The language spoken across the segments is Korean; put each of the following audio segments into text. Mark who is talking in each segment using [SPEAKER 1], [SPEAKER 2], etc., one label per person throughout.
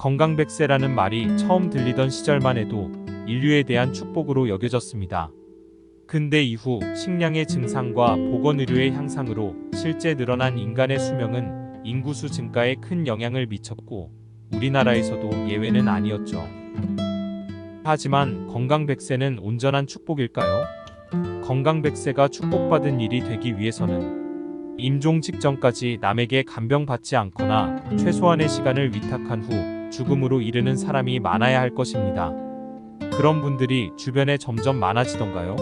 [SPEAKER 1] 건강백세라는 말이 처음 들리던 시절만 해도 인류에 대한 축복으로 여겨졌습니다. 근대 이후 식량의 증상과 보건의료의 향상으로 실제 늘어난 인간의 수명은 인구수 증가에 큰 영향을 미쳤고 우리나라에서도 예외는 아니었죠. 하지만 건강백세는 온전한 축복일까요? 건강백세가 축복받은 일이 되기 위해서는 임종 직전까지 남에게 간병받지 않거나 최소한의 시간을 위탁한 후 죽음으로 이르는 사람이 많아야 할 것입니다. 그런 분들이 주변에 점점 많아지던가요?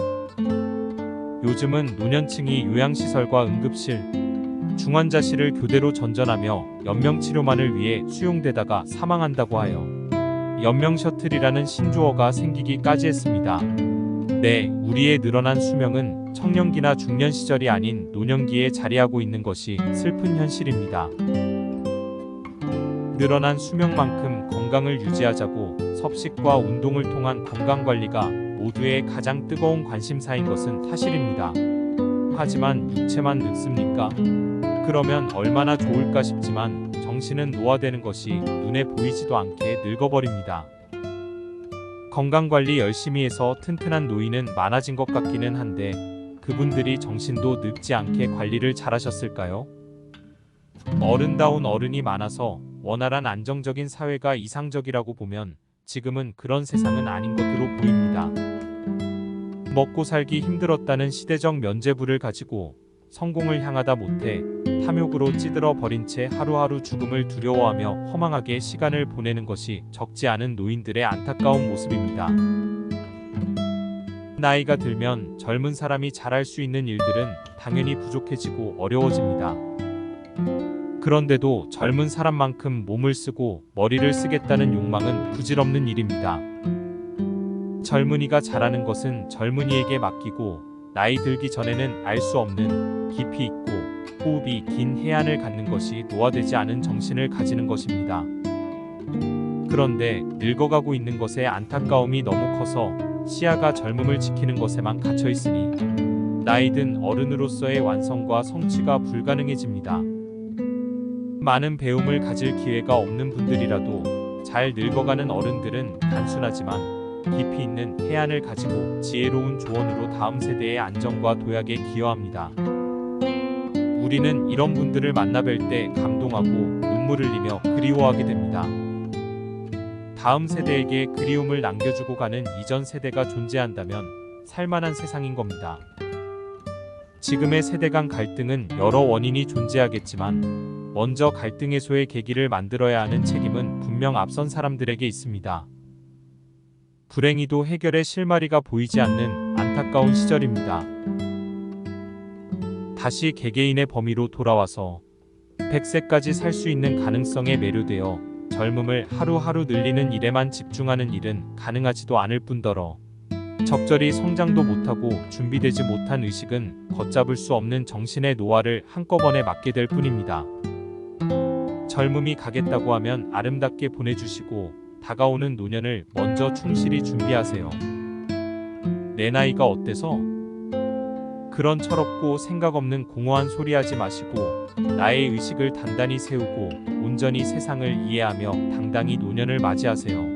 [SPEAKER 1] 요즘은 노년층이 요양시설과 응급실, 중환자실을 교대로 전전하며 연명치료만을 위해 수용되다가 사망한다고 하여 연명셔틀이라는 신조어가 생기기까지 했습니다. 네, 우리의 늘어난 수명은 청년기나 중년 시절이 아닌 노년기에 자리하고 있는 것이 슬픈 현실입니다. 늘어난 수명만큼 건강을 유지하자고 섭식과 운동을 통한 건강관리가 모두의 가장 뜨거운 관심사인 것은 사실입니다. 하지만 육체만 늙습니까? 그러면 얼마나 좋을까 싶지만 정신은 노화되는 것이 눈에 보이지도 않게 늙어버립니다. 건강관리 열심히 해서 튼튼한 노인은 많아진 것 같기는 한데 그분들이 정신도 늙지 않게 관리를 잘하셨을까요? 어른다운 어른이 많아서 원활한 안정적인 사회가 이상적이라고 보면 지금은 그런 세상은 아닌 것으로 보입니다. 먹고 살기 힘들었다는 시대적 면죄부를 가지고 성공을 향하다 못해 탐욕으로 찌들어 버린 채 하루하루 죽음을 두려워하며 허망하게 시간을 보내는 것이 적지 않은 노인들의 안타까운 모습입니다. 나이가 들면 젊은 사람이 잘할 수 있는 일들은 당연히 부족해지고 어려워집니다. 그런데도 젊은 사람만큼 몸을 쓰고 머리를 쓰겠다는 욕망은 부질없는 일입니다. 젊은이가 잘하는 것은 젊은이에게 맡기고 나이 들기 전에는 알 수 없는 깊이 있고 호흡이 긴 해안을 갖는 것이 노화되지 않은 정신을 가지는 것입니다. 그런데 늙어가고 있는 것에 안타까움이 너무 커서 시야가 젊음을 지키는 것에만 갇혀 있으니 나이든 어른으로서의 완성과 성취가 불가능해집니다. 많은 배움을 가질 기회가 없는 분들이라도 잘 늙어가는 어른들은 단순하지만 깊이 있는 해안을 가지고 지혜로운 조언으로 다음 세대의 안정과 도약에 기여합니다. 우리는 이런 분들을 만나뵐 때 감동하고 눈물을 흘리며 그리워하게 됩니다. 다음 세대에게 그리움을 남겨주고 가는 이전 세대가 존재한다면 살만한 세상인 겁니다. 지금의 세대 간 갈등은 여러 원인이 존재하겠지만 먼저 갈등 해소의 계기를 만들어야 하는 책임은 분명 앞선 사람들에게 있습니다. 불행히도 해결의 실마리가 보이지 않는 안타까운 시절입니다. 다시 개개인의 범위로 돌아와서 100세까지 살 수 있는 가능성에 매료되어 젊음을 하루하루 늘리는 일에만 집중하는 일은 가능하지도 않을 뿐더러 적절히 성장도 못하고 준비되지 못한 의식은 걷잡을 수 없는 정신의 노화를 한꺼번에 맞게 될 뿐입니다. 젊음이 가겠다고 하면 아름답게 보내주시고 다가오는 노년을 먼저 충실히 준비하세요. 내 나이가 어때서? 그런 철없고 생각 없는 공허한 소리 하지 마시고 나의 의식을 단단히 세우고 온전히 세상을 이해하며 당당히 노년을 맞이하세요.